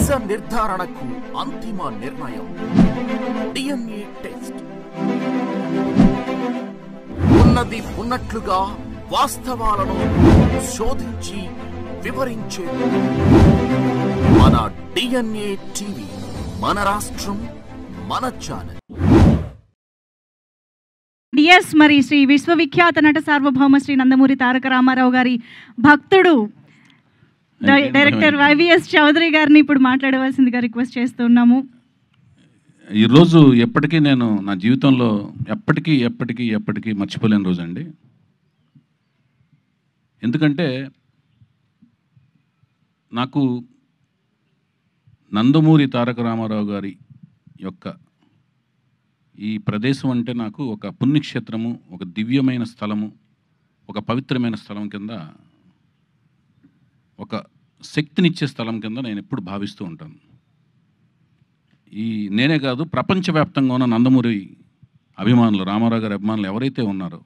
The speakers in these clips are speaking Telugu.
నిజ నిర్ధారణకు అంతిమ నిర్ణయం DNA టెస్ట్. ఉన్నది ఉన్నట్లుగా వాస్తవాలను శోధించి వివరించే మన DNA టీవీ, మన రాష్ట్రం, మన ఛానల్. ఎస్, మరి శ్రీ విశ్వవిఖ్యాత నట సార్వభౌమ శ్రీ నందమూరి తారక రామారావు గారి భక్తుడు డైరెక్టర్ వైవిఎస్ చౌదరి గారిని ఇప్పుడు మాట్లాడవలసిందిగా రిక్వెస్ట్ చేస్తున్నాము. ఈరోజు ఎప్పటికీ నేను నా జీవితంలో ఎప్పటికీ మర్చిపోలేని రోజు అండి. ఎందుకంటే నాకు నందమూరి తారక రామారావు గారి యొక్క ఈ ప్రదేశం అంటే నాకు ఒక పుణ్యక్షేత్రము, ఒక దివ్యమైన స్థలము, ఒక పవిత్రమైన స్థలం కింద, ఒక శక్తినిచ్చే స్థలం కింద నేను ఎప్పుడు భావిస్తూ ఉంటాను. నేనే కాదు, ప్రపంచవ్యాప్తంగా ఉన్న నందమూరి అభిమానులు, రామారావు గారి అభిమానులు ఎవరైతే ఉన్నారో,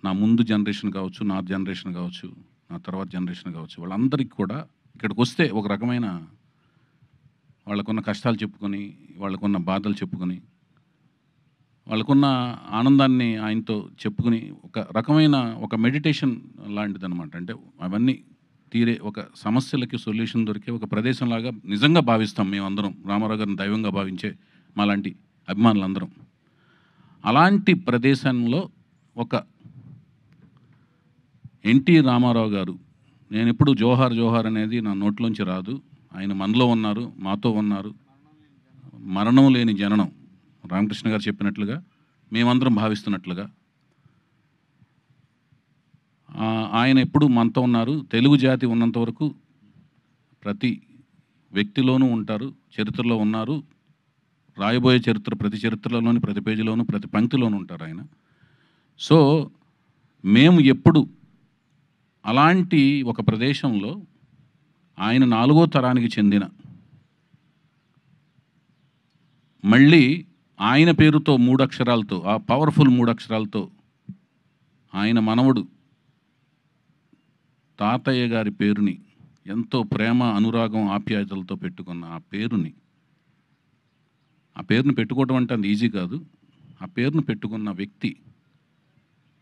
నా ముందు జనరేషన్ కావచ్చు, నా జనరేషన్ కావచ్చు, నా తర్వాత జనరేషన్ కావచ్చు, వాళ్ళందరికీ కూడా ఇక్కడికి వస్తే ఒక రకమైన వాళ్ళకున్న కష్టాలు చెప్పుకొని, వాళ్ళకున్న బాధలు చెప్పుకొని, వాళ్ళకున్న ఆనందాన్ని ఆయనతో చెప్పుకుని ఒక రకమైన ఒక మెడిటేషన్ లాంటిదన్నమాట. అంటే అవన్నీ తీరే ఒక సమస్యలకి సొల్యూషన్ దొరికే ఒక ప్రదేశంలాగా నిజంగా భావిస్తాం మేమందరం, రామారావు గారిని దైవంగా భావించే మాలాంటి అభిమానులందరం. అలాంటి ప్రదేశంలో ఒక ఎన్టీ రామారావు గారు, నేను ఎప్పుడు జోహార్ జోహార్ అనేది నా నోట్లోంచి రాదు. ఆయన మనలో ఉన్నారు, మాతో ఉన్నారు. మరణం లేని జననం, రామకృష్ణ గారు చెప్పినట్లుగా, మేమందరం భావిస్తున్నట్లుగా ఆయన ఎప్పుడు మనతో ఉన్నారు. తెలుగు జాతి ఉన్నంత వరకు ప్రతి వ్యక్తిలోనూ ఉంటారు, చరిత్రలో ఉన్నారు. రాయబోయే చరిత్ర ప్రతి చరిత్రలోని ప్రతి పేజీలోనూ ప్రతి పంక్తిలోనూ ఉంటారు ఆయన. సో మేము ఎప్పుడు అలాంటి ఒక ప్రదేశంలో ఆయన 4వ తరానికి చెందిన, మళ్ళీ ఆయన పేరుతో 3 అక్షరాలతో, ఆ పవర్ఫుల్ 3 అక్షరాలతో ఆయన మనవడు తాతయ్య గారి పేరుని ఎంతో ప్రేమ, అనురాగం, ఆప్యాయతలతో పెట్టుకున్న ఆ పేరుని పెట్టుకోవడం అంటే అది ఈజీ కాదు. ఆ పేరును పెట్టుకున్న వ్యక్తి,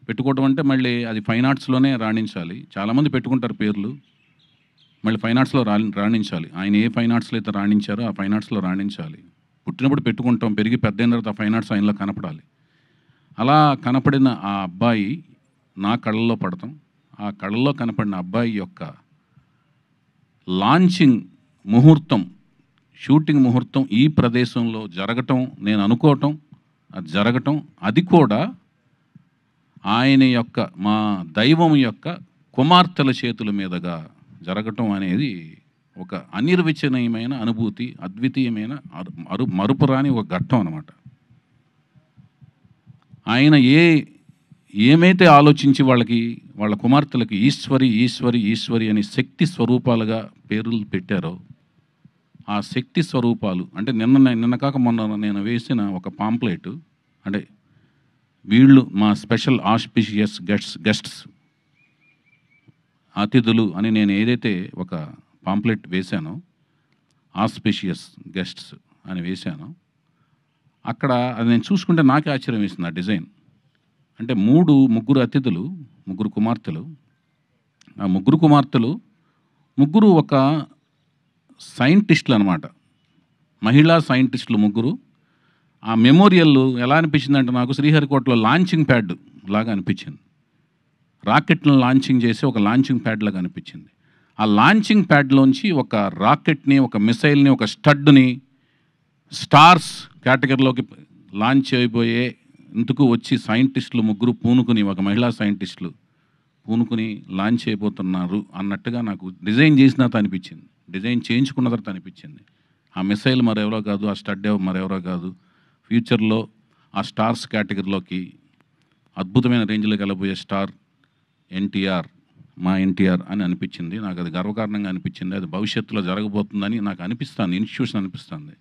పెట్టుకోవడం అంటే మళ్ళీ అది ఫైన్ ఆర్ట్స్లోనే రాణించాలి. చాలామంది పెట్టుకుంటారు పేర్లు, మళ్ళీ ఫైన్ ఆర్ట్స్లో రాణించాలి. ఆయన ఏ ఫైన్ ఆర్ట్స్లో అయితే రాణించారో ఆ ఫైన్ ఆర్ట్స్లో రాణించాలి. పుట్టినప్పుడు పెట్టుకుంటాం, పెరిగి పెద్దయిన తర్వాత ఆ ఫైన్ ఆర్ట్స్ ఆయనలో కనపడాలి. అలా కనపడిన ఆ అబ్బాయి నా కళ్ళల్లో పడతాం. ఆ కళ్ళల్లో కనపడిన అబ్బాయి యొక్క లాంచింగ్ ముహూర్తం, షూటింగ్ ముహూర్తం ఈ ప్రదేశంలో జరగటం, నేను అనుకోవటం, అది జరగటం, అది కూడా ఆయన యొక్క, మా దైవం యొక్క కుమార్తెల చేతుల మీదుగా జరగటం అనేది ఒక అనిర్వచనీయమైన అనుభూతి, అద్వితీయమైన మరుపురాని ఒక ఘట్టం అన్నమాట. ఆయన ఏమైతే ఆలోచించి వాళ్ళ కుమార్తెలకి ఈశ్వరి ఈశ్వరి ఈశ్వరి అని శక్తి స్వరూపాలుగా పేర్లు పెట్టారో, ఆ శక్తి స్వరూపాలు అంటే నిన్న కాక మొన్న నేను వేసిన ఒక పాంప్లెట్, అంటే వీళ్ళు మా స్పెషల్ ఆస్పిషియస్ గెస్ట్స్ అతిథులు అని నేను ఏదైతే ఒక పాంప్లెట్ వేశానో, ఆస్పిషియస్ గెస్ట్స్ అని వేశానో, అక్కడ అది నేను చూసుకుంటే నాకే ఆశ్చర్యం వేసింది ఆ డిజైన్. అంటే ముగ్గురు అతిథులు, 3 కుమార్తెలు. ఆ 3 కుమార్తెలు ముగ్గురు ఒక సైంటిస్టులు అనమాట, మహిళా సైంటిస్టులు ముగ్గురు. ఆ మెమోరియల్ ఎలా అనిపించిందంటే నాకు శ్రీహరికోటలో లాంచింగ్ ప్యాడ్ లాగా అనిపించింది. రాకెట్లను లాంచింగ్ చేసి ఒక లాంచింగ్ ప్యాడ్ లాగా అనిపించింది. ఆ లాంచింగ్ ప్యాడ్లోంచి ఒక రాకెట్ని, ఒక మిసైల్ని, ఒక స్టడ్ని స్టార్స్ కేటగిరీలోకి లాంచ్ అయిపోయే ఇందుకు వచ్చి సైంటిస్టులు ముగ్గురు పూనుకుని, ఒక మహిళా సైంటిస్టులు పూనుకుని లాంచ్ అయిపోతున్నారు అన్నట్టుగా నాకు డిజైన్ చేసిన తర్వాత అనిపించింది, డిజైన్ చేయించుకున్న తర్వాత అనిపించింది. ఆ మిసైల్ మరెవరో కాదు, ఆ స్టడ్ మరెవరో కాదు, ఫ్యూచర్లో ఆ స్టార్స్ కేటగిరీలోకి అద్భుతమైన రేంజ్లోకి వెళ్ళబోయే స్టార్ ఎన్టీఆర్, మా ఎన్టీఆర్ అని అనిపించింది. నాకు అది గర్వకారణంగా అనిపించింది. అది భవిష్యత్తులో జరగబోతుందని నాకు అనిపిస్తుంది, ఇన్స్టిట్యూషన్ అనిపిస్తుంది.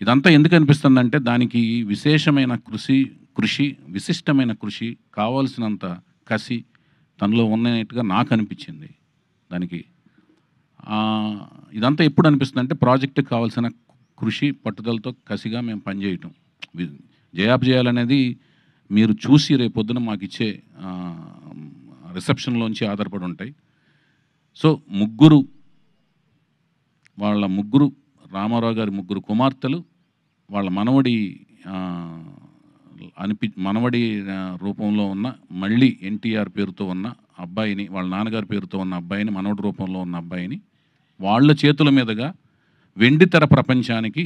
ఇదంతా ఎందుకు అనిపిస్తుంది అంటే దానికి విశేషమైన కృషి, విశిష్టమైన కృషి, కావాల్సినంత కసి తనలో ఉన్నట్టుగా నాకు అనిపించింది. దానికి ఇదంతా ఎప్పుడు అనిపిస్తుంది అంటే ప్రాజెక్టుకి కావాల్సిన కృషి పట్టుదలతో కసిగా మేము పనిచేయటం. జయాపజయాలనేది మీరు చూసి రేపొద్దున మాకు ఇచ్చే రిసెప్షన్లోంచి ఆధారపడి ఉంటాయి. సో వాళ్ళ ముగ్గురు రామారావు గారి ముగ్గురు కుమార్తెలు వాళ్ళ మనవడి మనవడి రూపంలో ఉన్న మళ్ళీ ఎన్టీఆర్ పేరుతో ఉన్న అబ్బాయిని, వాళ్ళ నాన్నగారి పేరుతో ఉన్న అబ్బాయిని, మనవడి రూపంలో ఉన్న అబ్బాయిని వాళ్ళ చేతుల మీదుగా వెండితెర ప్రపంచానికి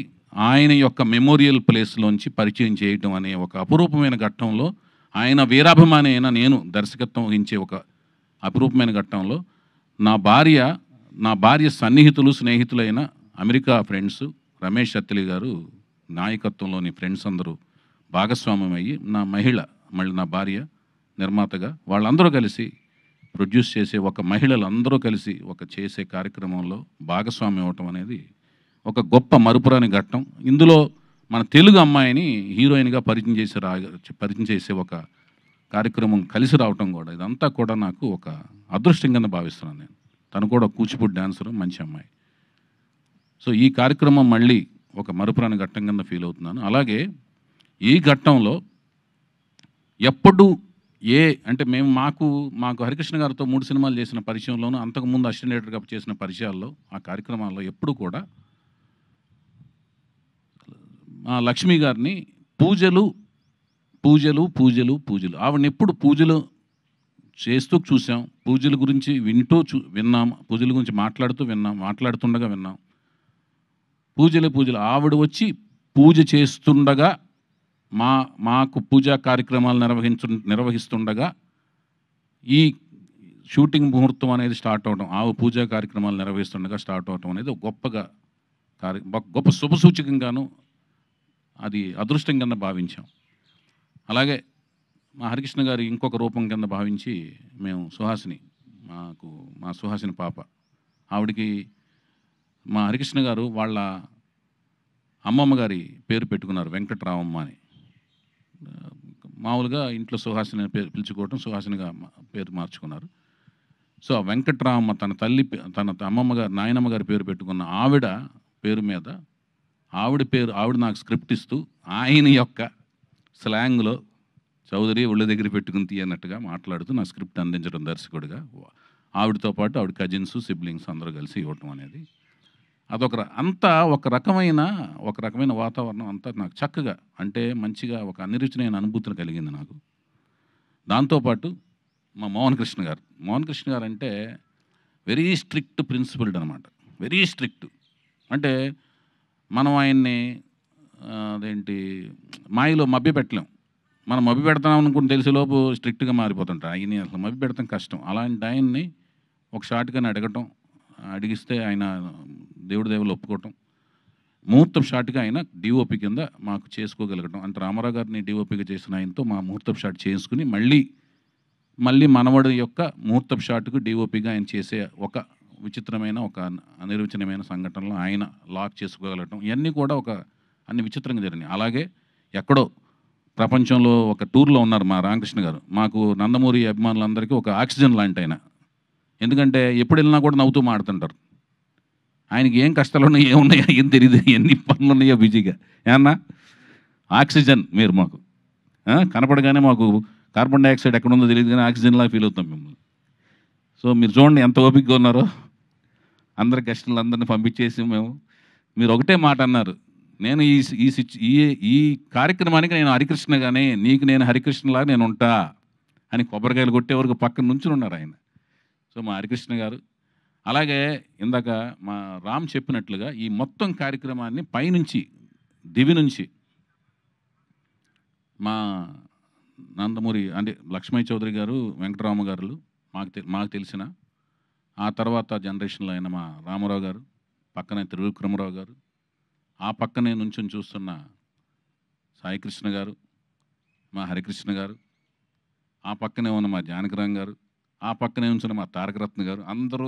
ఆయన యొక్క మెమోరియల్ ప్లేస్లోంచి పరిచయం చేయటం అనే ఒక అపురూపమైన ఘట్టంలో, ఆయన వీరాభిమాని అయిన నేను దర్శకత్వం వహించే ఒక అపురూపమైన ఘట్టంలో నా భార్య స్నేహితులైన అమెరికా ఫ్రెండ్స్ రమేష్ అత్తిలి గారు నాయకత్వంలోని ఫ్రెండ్స్ అందరూ భాగస్వామ్యం అయ్యి, మళ్ళీ నా భార్య నిర్మాతగా వాళ్ళందరూ కలిసి ప్రొడ్యూస్ చేసే మహిళలందరూ కలిసి చేసే కార్యక్రమంలో భాగస్వామ్యం అవటం అనేది ఒక గొప్ప మరుపురాని ఘట్టం. ఇందులో మన తెలుగు అమ్మాయిని హీరోయిన్గా పరిచయం చేసే ఒక కార్యక్రమం కలిసి రావటం కూడా, ఇదంతా కూడా నాకు ఒక అదృష్టం కింద భావిస్తున్నాను నేను. తను కూడా కూచిపూడి డాన్సరు, మంచి అమ్మాయి. సో ఈ కార్యక్రమం మళ్ళీ ఒక మరుపురాని ఘట్టం కింద ఫీల్ అవుతున్నాను. అలాగే ఈ ఘట్టంలో ఎప్పుడు అంటే మాకు హరికృష్ణ గారితో 3 సినిమాలు చేసిన పరిచయంలోనూ, అంతకుముందు అసిస్టెంట్ డైరెక్టర్గా చేసిన పరిచయాల్లో, ఆ కార్యక్రమాల్లో ఎప్పుడు కూడా లక్ష్మి గారిని పూజలు ఆవిడని ఎప్పుడు పూజలు చేస్తూ చూసాం, పూజల గురించి విన్నాం, పూజల గురించి మాట్లాడుతుండగా విన్నాం. పూజలు ఆవిడ వచ్చి పూజ చేస్తుండగా మాకు పూజా కార్యక్రమాలు నిర్వహిస్తుండగా ఈ షూటింగ్ ముహూర్తం అనేది స్టార్ట్ అవడం, పూజా కార్యక్రమాలు నిర్వహిస్తుండగా స్టార్ట్ అవడం అనేది గొప్ప శుభసూచకంగాను, అది అదృష్టం కింద భావించాం. అలాగే మా హరికృష్ణ గారి ఇంకొక రూపం కింద భావించి మేము మా సుహాసిని పాప, ఆవిడికి మా హరికృష్ణ గారు వాళ్ళ అమ్మమ్మ గారి పేరు పెట్టుకున్నారు, వెంకటరామమ్మ అని. మామూలుగా ఇంట్లో సుహాసిని పేరు పిలుచుకోవటం, సుహాసినిగా పేరు మార్చుకున్నారు. సో ఆ వెంకటరామమ్మ తన అమ్మమ్మ గారు, నాయనమ్మ గారి పేరు పెట్టుకున్న ఆవిడ పేరు మీద ఆవిడ నాకు స్క్రిప్ట్ ఇస్తూ ఆయన యొక్క స్లాంగ్లో చౌదరి ఒళ్ళ దగ్గర పెట్టుకుని తీయన్నట్టుగా మాట్లాడుతూ నా స్క్రిప్ట్ అందించడం దర్శకుడిగా, ఆవిడతో పాటు ఆవిడ కజిన్స్, సిబ్లింగ్స్ అందరూ కలిసి ఇవ్వటం అనేది ఒక రకమైన వాతావరణం అంతా నాకు చక్కగా, అంటే మంచిగా ఒక అనిరుచినైన అనుభూతిని కలిగింది నాకు. దాంతోపాటు మా మోహన్ కృష్ణ గారు అంటే వెరీ స్ట్రిక్ట్ ప్రిన్సిపల్డ్ అనమాట. వెరీ స్ట్రిక్ట్ అంటే మనం ఆయన్ని మాయలో మభ్యపెట్టలేం. మనం మభ్యపెడతాం అనుకుని తెలిసేలోపు స్ట్రిక్ట్గా మారిపోతుంటారు. ఆయన్ని అసలు మభ్యపెడతాం కష్టం. అలాంటి ఆయన్ని ఒక షాట్గానే అడిగిస్తే ఆయన దేవుడి దేవుళ్ళు ఒప్పుకోవటం, ముహూర్తం షాట్గా ఆయన డిఓపి కింద మాకు చేసుకోగలగటం. అంటే రామారావు గారిని డిఓపిగా చేసిన ఆయనతో మా ముహూర్తం షాట్ చేసుకుని మళ్ళీ మనవడి యొక్క ముహూర్తం షాట్కు డిఓపిగా ఆయన చేసే ఒక విచిత్రమైన, ఒక అనిర్వచనమైన సంఘటనలో ఆయన లాక్ చేసుకోగలగటం, ఇవన్నీ కూడా అన్ని విచిత్రంగా జరిగినాయి. అలాగే ఎక్కడో ప్రపంచంలో ఒక టూర్లో ఉన్నారు మా రామకృష్ణ గారు. మాకు నందమూరి అభిమానులందరికీ ఒక ఆక్సిజన్ లాంటి ఆయన. ఎందుకంటే ఎప్పుడు వెళ్ళినా కూడా నవ్వుతూ మాడుతుంటారు. ఆయనకి ఏం కష్టాలు ఉన్నాయో, ఏమున్నాయో ఏం తెలియదు, ఎన్ని పనులు ఉన్నాయో బిజీగా. ఏమన్నా ఆక్సిజన్ మీరు మాకు కనపడగానే మాకు కార్బన్ డైఆక్సైడ్ ఎక్కడ ఉందో తెలియదు, కానీ ఆక్సిజన్లా ఫీల్ అవుతాం మిమ్మల్ని. సో మీరు చూడండి ఎంత ఓపికగా ఉన్నారో. అందరి గెస్టులందరినీ పంపించేసి మీరు ఒకటే మాట అన్నారు, నేను ఈ కార్యక్రమానికి నేను హరికృష్ణగానే, నీకు నేను హరికృష్ణలాగా నేను ఉంటా అని కొబ్బరికాయలు కొట్టే వరకు పక్కన నుంచుని ఉన్నారు ఆయన. సో మా హరికృష్ణ గారు. అలాగే ఇందాక మా రామ్ చెప్పినట్లుగా ఈ మొత్తం కార్యక్రమాన్ని పైనుంచి దివి నుంచి మా నందమూరి అంటే లక్ష్మయ్య చౌదరి గారు, వెంకటరామ గారు మాకు తెలిసిన, ఆ తర్వాత జనరేషన్లో అయిన మా రామారావు గారు, పక్కనే త్రివిక్రమరావు గారు, ఆ పక్కనే నుంచుని చూస్తున్న సాయికృష్ణ గారు, మా హరికృష్ణ గారు, ఆ పక్కనే ఉన్న మా జానకిరామ్ గారు, ఆ పక్కనే ఉంచిన మా తారకరత్న గారు, అందరూ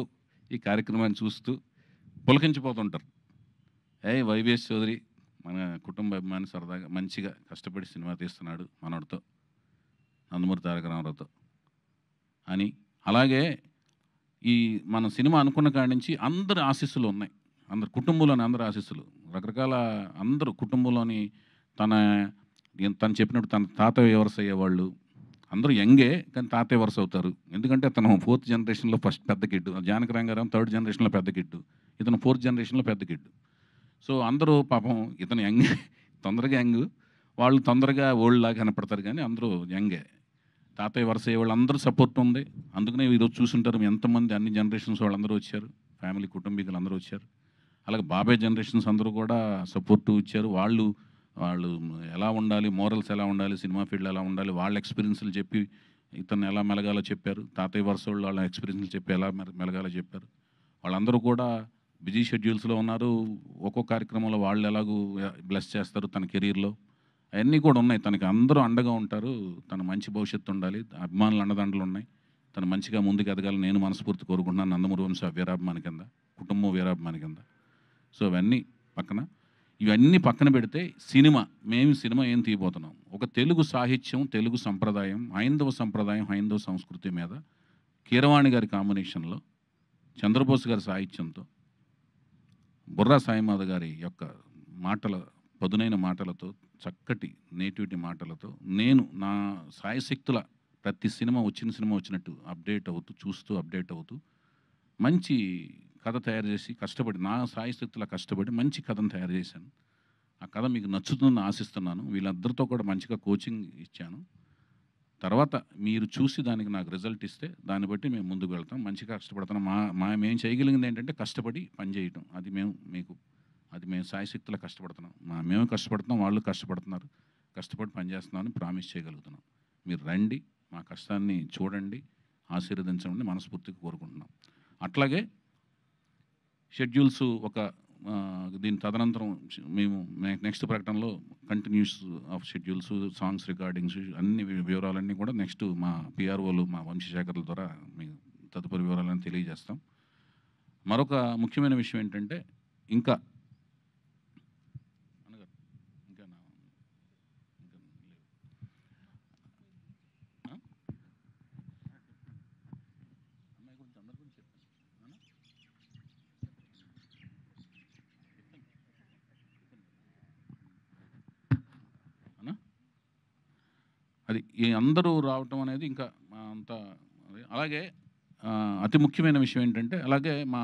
ఈ కార్యక్రమాన్ని చూస్తూ పులకించిపోతుంటారు. వైవిఎస్ చౌదరి మన కుటుంబ అభిమాని, సరదాగా మంచిగా కష్టపడి సినిమా తీస్తున్నాడు మనోడితో, నందమూరి తారక రామారావుతో అని. అలాగే ఈ మన సినిమా అనుకున్న కాడి నుంచి అందరి ఆశీస్సులు ఉన్నాయి. అందరు కుటుంబంలోని అందరి ఆశీస్సులు. రకరకాల అందరూ కుటుంబంలోని తను చెప్పినట్టు తన తాతయ్య వరుస అయ్యేవాళ్ళు. అందరూ యంగే కానీ తాతయ్య వరుస అవుతారు. ఎందుకంటే తను 4th జనరేషన్‌లో ఫస్ట్ పెద్ద కిడ్. జానకి రామారావు 3rd జనరేషన్‌లో పెద్ద కిడ్. ఇతను 4th జనరేషన్‌లో పెద్ద కిడ్. సో అందరూ పాపం ఇతను యంగ్ తొందరగా యంగ్. వాళ్ళు తొందరగా ఓల్డ్ లాగా కనపడతారు కానీ అందరూ యంగే. తాతయ్య వరుస అయ్యే వాళ్ళందరూ సపోర్ట్ ఉంది. అందుకనే ఈరోజు చూసుంటారు ఎంతమంది అన్ని జనరేషన్స్ వాళ్ళందరూ వచ్చారు. ఫ్యామిలీ కుటుంబీకులు అందరూ వచ్చారు. అలాగే బాబాయ్ జనరేషన్స్ అందరూ కూడా సపోర్టు ఇచ్చారు. వాళ్ళు ఎలా ఉండాలి, మోరల్స్ ఎలా ఉండాలి, సినిమా ఫీల్డ్లో ఎలా ఉండాలి, వాళ్ళ ఎక్స్పీరియన్స్లు చెప్పి ఇతను ఎలా మెలగాలో చెప్పారు. తాతయ్య వరుస వాళ్ళు వాళ్ళ ఎక్స్పీరియన్స్లు చెప్పి ఎలా మెలగాలో చెప్పారు. వాళ్ళందరూ కూడా బిజీ షెడ్యూల్స్లో ఉన్నారు. ఒక్కో కార్యక్రమంలో వాళ్ళు ఎలాగూ బ్లెస్ చేస్తారు తన కెరీర్లో. అవన్నీ కూడా ఉన్నాయి. తనకి అందరూ అండగా ఉంటారు. తన మంచి భవిష్యత్తు ఉండాలి. అభిమానులు అండదండలు ఉన్నాయి. తను మంచిగా ముందుకు ఎదగాలని నేను మనస్ఫూర్తి కోరుకుంటున్నాను. నందమూరి వంశ వీరాభిమాని కింద, కుటుంబం వీరాభిమాని కింద. సో ఇవన్నీ పక్కన పెడితే సినిమా ఏం తీయబోతున్నాం, ఒక తెలుగు సాహిత్యం, తెలుగు సంప్రదాయం, హైందవ సంప్రదాయం, హైందవ సంస్కృతి మీద కీరవాణి గారి కాంబినేషన్లో, చంద్రబోస్ గారి సాహిత్యంతో, బుర్రా సాయిమాధ గారి యొక్క పదునైన మాటలతో, చక్కటి నేటివిటీ మాటలతో నేను నా సాయశక్తుల ప్రతి సినిమా వచ్చినట్టు చూస్తూ అప్డేట్ అవుతూ మంచి కథ తయారు చేసి కష్టపడి నా సాయశక్తుల కష్టపడి మంచి కథను తయారు చేశాను. ఆ కథ మీకు నచ్చుతుందని ఆశిస్తున్నాను. వీళ్ళందరితో కూడా మంచిగా కోచింగ్ ఇచ్చాను. తర్వాత మీరు చూసి దానికి నాకు రిజల్ట్ ఇస్తే దాన్ని బట్టి మేము ముందుకు వెళ్తాం. మంచిగా కష్టపడతాం. మేము చేయగలిగింది ఏంటంటే కష్టపడి పనిచేయటం. అది మేము సాయశక్తులా కష్టపడుతున్నాం. మేము కష్టపడుతున్నాం, వాళ్ళు కష్టపడుతున్నారు. కష్టపడి పనిచేస్తున్నామని ప్రామిస్ చేయగలుగుతున్నాం. మీరు రండి, మా కష్టాన్ని చూడండి, ఆశీర్వదించమని మనస్ఫూర్తిగా కోరుకుంటున్నాం. అట్లాగే షెడ్యూల్స్ దీని తదనంతరం మేము నెక్స్ట్ ప్రకటనలో continuous of schedules, songs recordings అన్ని వివరాలన్నీ కూడా నెక్స్ట్ మా పిఆర్ఓలు, మా వంశశేఖర్ల ద్వారా మీకు తదుపరి వివరాలను తెలియజేస్తాం. మరొక ముఖ్యమైన విషయం ఏంటంటే ఇంకా అది అందరూ రావటం అనేది ఇంకా అంత అలాగే అతి ముఖ్యమైన విషయం ఏంటంటే అలాగే మా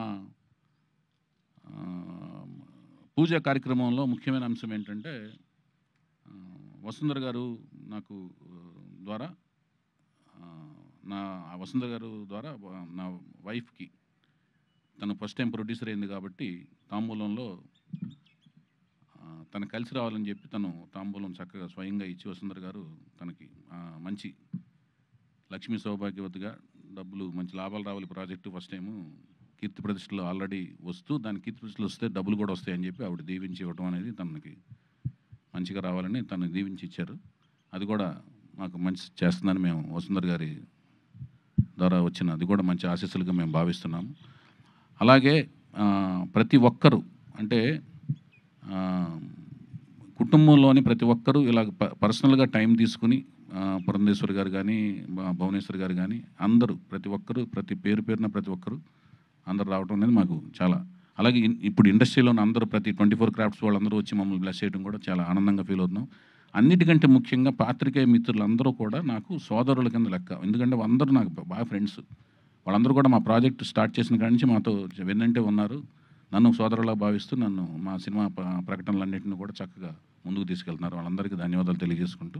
పూజా కార్యక్రమంలో ముఖ్యమైన అంశం ఏంటంటే వసుంధర గారు నాకు ద్వారా వసుంధర గారు ద్వారా నా వైఫ్కి తను ఫస్ట్ టైం ప్రొడ్యూసర్ అయింది కాబట్టి తాంబూలంలో తను కలిసి రావాలని చెప్పి తను తాంబూలం చక్కగా స్వయంగా ఇచ్చి వసుంధర గారు తనకి మంచి లక్ష్మీ సౌభాగ్యవతిగా డబ్బులు మంచి లాభాలు రావాలి ప్రాజెక్టు ఫస్ట్ టైము కీర్తి ప్రతిష్టలు ఆల్రెడీ వస్తూ దాని కీర్తి ప్రతిష్టలు వస్తే డబ్బులు కూడా వస్తాయని చెప్పి ఆవిడ దీవించి ఇవ్వటం అనేది తనకి మంచిగా రావాలని తను దీవించి ఇచ్చారు. అది కూడా మాకు మంచి చేస్తుందని మేము వసుంధర గారి ద్వారా వచ్చిన అది కూడా మంచి ఆశీస్సులుగా మేము భావిస్తున్నాము. అలాగే ప్రతి ఒక్కరూ అంటే కుటుంబంలోని ప్రతి ఒక్కరూ ఇలా పర్సనల్గా టైం తీసుకుని పురంధేశ్వరి గారు కానీ భువనేశ్వరి గారు కానీ అందరూ ప్రతి ఒక్కరూ పేరున ప్రతి ఒక్కరూ అందరూ రావడం అనేది మాకు చాలా అలాగే ఇప్పుడు ఇండస్ట్రీలో అందరూ ప్రతి 24 క్రాఫ్ట్స్ వాళ్ళందరూ వచ్చి మమ్మల్ని బ్లెస్ చేయడం కూడా చాలా ఆనందంగా ఫీల్ అవుతున్నాం. అన్నిటికంటే ముఖ్యంగా పాత్రికేయ మిత్రులందరూ కూడా నాకు సోదరుల కింద లెక్క. ఎందుకంటే అందరూ నాకు బాగా ఫ్రెండ్స్. వాళ్ళందరూ కూడా మా ప్రాజెక్ట్ స్టార్ట్ చేసిన కాడి నుంచి మాతో వెన్నంటే ఉన్నారు. నన్ను సోదరులా భావిస్తూ నన్ను మా సినిమా ప్రకటనలన్నింటినీ కూడా చక్కగా ముందుకు తీసుకెళ్తున్నారు. వాళ్ళందరికీ ధన్యవాదాలు తెలియజేసుకుంటూ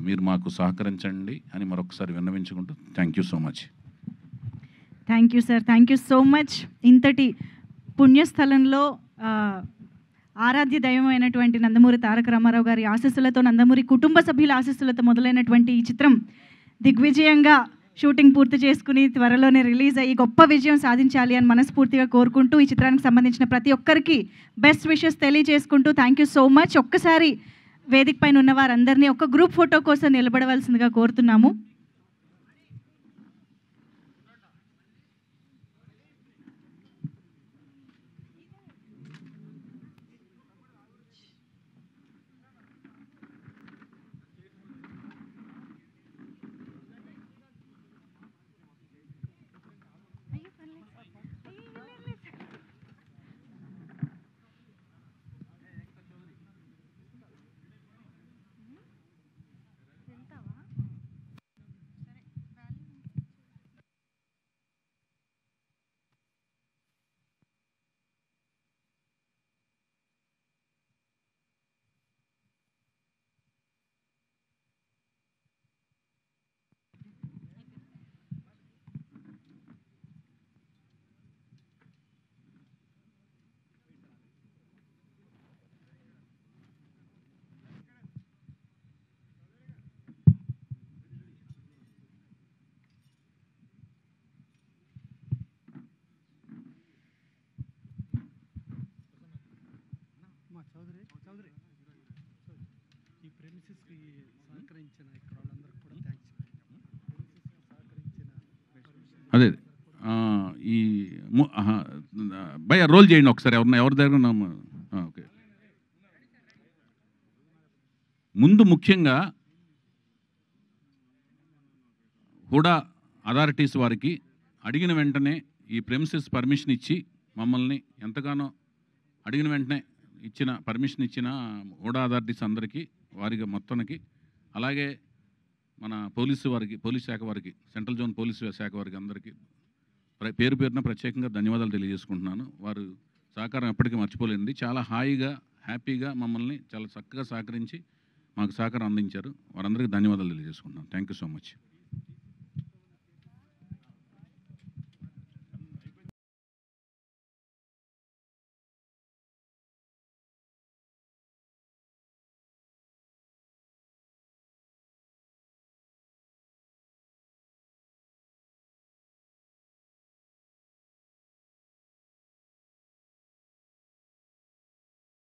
మీరు మాకు సహకరించండి అని మరొకసారి విన్నవించుకుంటూ thank you so much. Thank you sir, thank you so much. ఇంతటి పుణ్యస్థలంలో ఆరాధ్య దైవమైనటువంటి నందమూరి తారక రామారావు గారి ఆశీస్సులతో, నందమూరి కుటుంబ సభ్యుల ఆశీస్సులతో మొదలైనటువంటి ఈ చిత్రం దిగ్విజయంగా షూటింగ్ పూర్తి చేసుకుని త్వరలోనే రిలీజ్ అయ్యి గొప్ప విజయం సాధించాలి అని మనస్ఫూర్తిగా కోరుకుంటూ ఈ చిత్రానికి సంబంధించిన ప్రతి ఒక్కరికి బెస్ట్ విషెస్ తెలియజేసుకుంటూ థ్యాంక్ యూ సో మచ్. ఒక్కసారి వేదిక పైన ఉన్న వారందరినీ ఒక గ్రూప్ ఫోటో కోసం నిలబడవలసిందిగా కోరుతున్నాము. చౌదరి ఈ ప్రెమిసెస్కి సహకరించిన ఇక్కడ వాళ్ళందరికీ కూడా థ్యాంక్స్. ప్రెమిసెస్కి సహకరించిన అదే ఈ భయ రోల్ చేయండి ఒకసారి ఎవరి దగ్గర ఓకే. ముందు ముఖ్యంగా హుడా అథారిటీస్ వారికి అడిగిన వెంటనే ఈ ప్రెమిసెస్ పర్మిషన్ ఇచ్చి మమ్మల్ని ఎంతగానో అడిగిన వెంటనే పర్మిషన్ ఇచ్చిన హుడా అథారిటీస్ అందరికీ వారికి మొత్తానికి, అలాగే మన పోలీస్ శాఖ వారికి, సెంట్రల్ జోన్ పోలీసు శాఖ వారికి అందరికీ పేరు పేరున ప్రత్యేకంగా ధన్యవాదాలు తెలియజేసుకుంటున్నాను. వారు సహకారం ఎప్పటికీ మర్చిపోలేండి. చాలా హాయిగా హ్యాపీగా మమ్మల్ని చాలా చక్కగా సహకరించి మాకు సహకారం అందించారు. వారందరికీ ధన్యవాదాలు తెలియజేసుకుంటున్నాను. Thank you so much.